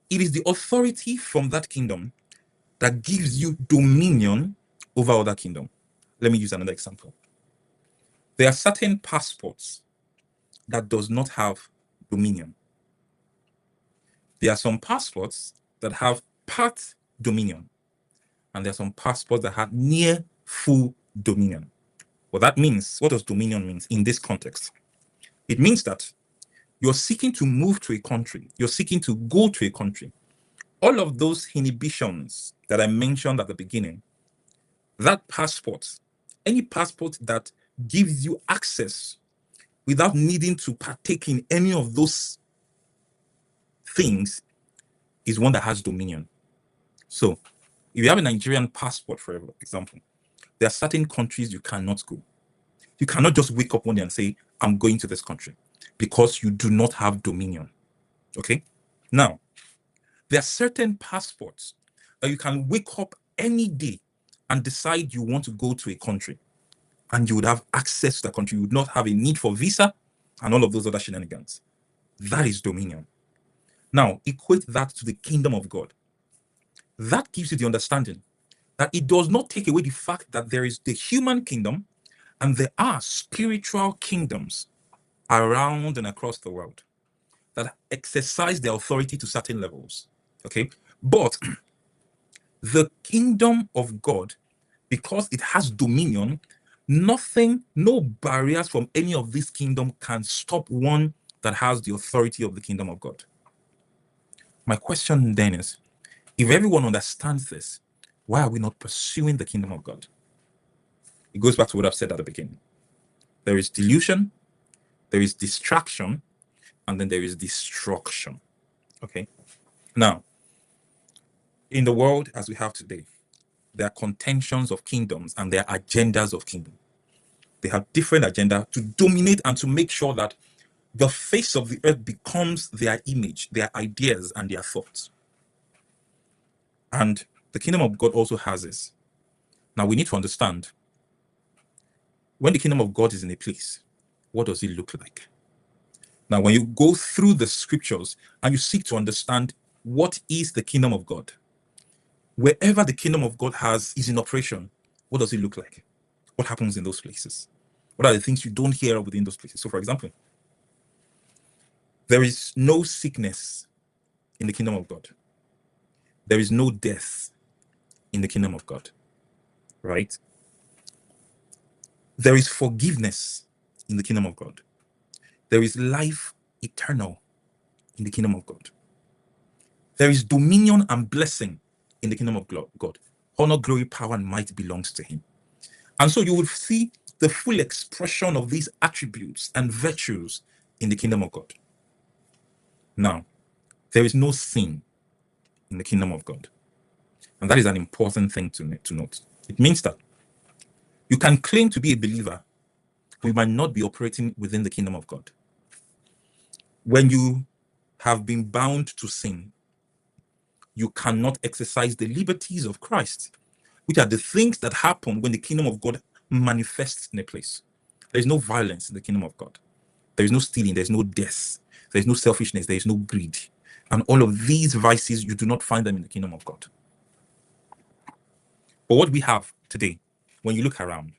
It is the authority from that kingdom that gives you dominion over other kingdom. Let me use another example. There are certain passports that does not have dominion. There are some passports that have part dominion, and there are some passports that have near full dominion. What that means, what does dominion mean in this context? It means that you're seeking to move to a country, you're seeking to go to a country. All of those inhibitions that I mentioned at the beginning, that passport, any passport that gives you access without needing to partake in any of those things, is one that has dominion. So, if you have a Nigerian passport, for example, there are certain countries you cannot go. You cannot just wake up one day and say, I'm going to this country, because you do not have dominion. Okay? Now, there are certain passports that you can wake up any day and decide you want to go to a country, and you would have access to the country. You would not have a need for visa and all of those other shenanigans. That is dominion. Now, equate that to the kingdom of God. That gives you the understanding that it does not take away the fact that there is the human kingdom and there are spiritual kingdoms around and across the world that exercise their authority to certain levels. Okay? But the kingdom of God, because it has dominion, nothing, no barriers from any of this kingdom can stop one that has the authority of the kingdom of God. My question then is, if everyone understands this, why are we not pursuing the kingdom of God? It goes back to what I've said at the beginning. There is delusion, there is distraction, and then there is destruction. Okay? Now, in the world as we have today, there are contentions of kingdoms and there are agendas of kingdom. They have different agendas to dominate and to make sure that the face of the earth becomes their image, their ideas, and their thoughts. And the kingdom of God also has this. Now, we need to understand, when the kingdom of God is in a place, what does it look like? Now, when you go through the scriptures and you seek to understand what is the kingdom of God, wherever the kingdom of God is in operation, what does it look like? What happens in those places? What are the things you don't hear within those places? So, for example, there is no sickness in the kingdom of God. There is no death in the kingdom of God, right? There is forgiveness in the kingdom of God. There is life eternal in the kingdom of God. There is dominion and blessing in the kingdom of God. Honor, glory, power, and might belongs to him. And so you will see the full expression of these attributes and virtues in the kingdom of God. Now, there is no sin in the kingdom of God. And that is an important thing to note. It means that you can claim to be a believer, but you might not be operating within the kingdom of God. When you have been bound to sin, you cannot exercise the liberties of Christ, which are the things that happen when the kingdom of God manifests in a place. There is no violence in the kingdom of God. There is no stealing, there is no death, there is no selfishness, there is no greed. And all of these vices, you do not find them in the kingdom of God. But what we have today, when you look around,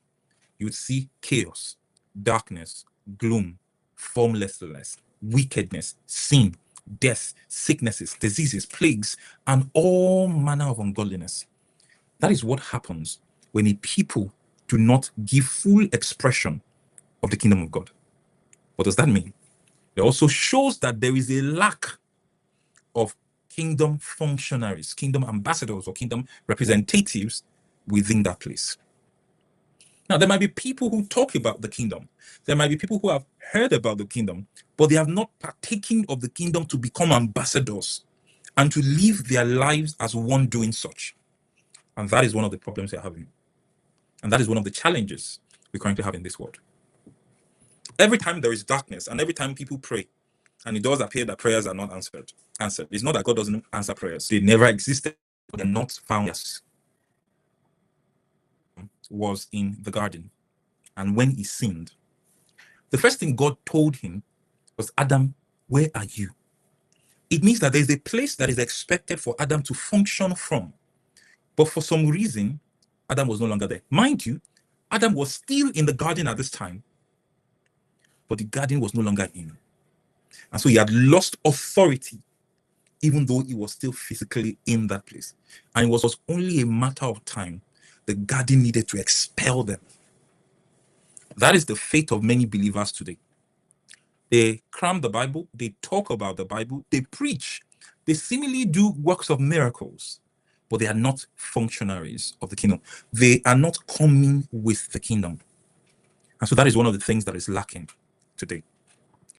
you would see chaos, darkness, gloom, formlessness, wickedness, sin, death, sicknesses, diseases, plagues, and all manner of ungodliness. That is what happens when a people do not give full expression of the kingdom of God. What does that mean? It also shows that there is a lack of kingdom functionaries, kingdom ambassadors, or kingdom representatives within that place. Now, there might be people who talk about the kingdom. There might be people who have heard about the kingdom, but they have not partaken of the kingdom to become ambassadors and to live their lives as one doing such. And that is one of the problems we're having. And that is one of the challenges we currently have in this world. Every time there is darkness and every time people pray, and it does appear that prayers are not answered. It's not that God doesn't answer prayers. They never existed, but they're not found. Yes. Was in the garden. And when he sinned, the first thing God told him was, Adam, where are you? It means that there's a place that is expected for Adam to function from. But for some reason, Adam was no longer there. Mind you, Adam was still in the garden at this time, but the garden was no longer in. And so he had lost authority, even though he was still physically in that place. And it was only a matter of time. The garden needed to expel them. That is the fate of many believers today. They cram the Bible, they talk about the Bible, they preach, they seemingly do works of miracles, but they are not functionaries of the kingdom. They are not coming with the kingdom. And so that is one of the things that is lacking today.